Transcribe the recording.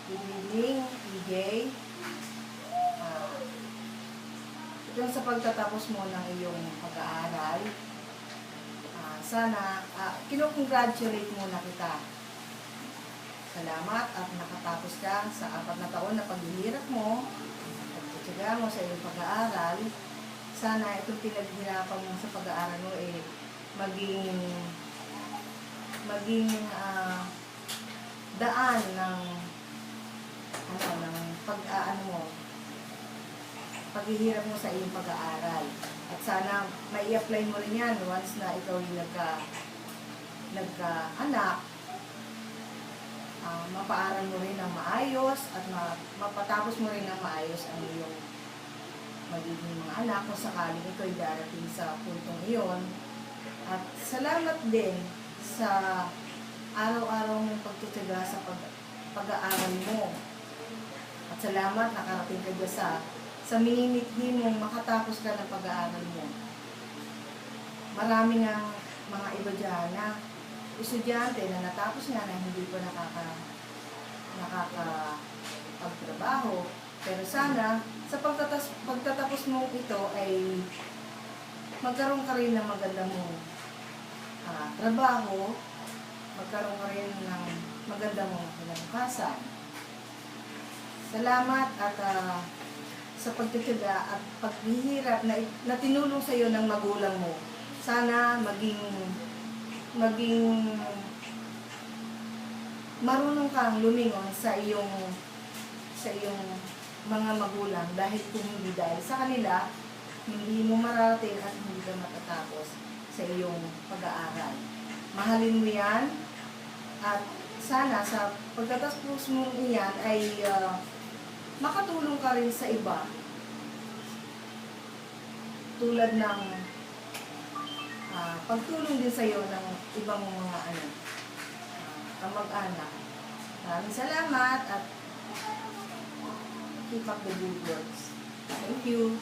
Good evening, EJ. Ah, Ito sa pagtatapos mo ng iyong pag-aaral. Sana, kinukongratulate muna kita. Salamat at nakatapos ka sa 4 na taon na paghihirap mo, pagtitiyaga mo sa iyong pag-aaral. Sana itong pinaghirapan mo sa pag-aaral mo maging daan ng paghihirap mo sa iyong pag-aaral. At sana mai-apply mo rin yan once na ikaw yung nagka-anak. Mapaaral mo rin ng maayos at mapatapos mo rin ng maayos ang iyong magiging mga anak kung sakaling ikaw ay darating sa puntong iyon. At salamat din sa araw-araw mong pagtitiyaga sa pag-aaral mo. At salamat nakarating ka dyan sa minimithi mong makatapos ka ng pag-aaral mo. Marami ng mga iba dyan na estudyante na natapos nga na hindi pa nakakapagtrabaho. Pero sana, sa pagtatapos mo ito ay magkaroon ka rin ng magandang trabaho, magkaroon ka rin ng magandang kinabukasan. Salamat at sa pagtitiyaga at paghihirap na tinulong sa iyo ng magulang mo. Sana maging marunong kang lumingon sa iyong mga magulang dahil kung hindi dahil sa kanila, hindi mo mararating at hindi ka matatapos sa iyong pag-aaral. Mahalin mo yan at sana sa pagtatapos mo iyan ay makatulong ka rin sa iba. Tulad ng pagtulong din sa iyo ng ibang mga kamag-anak. Maraming salamat at keep up the good works. Thank you.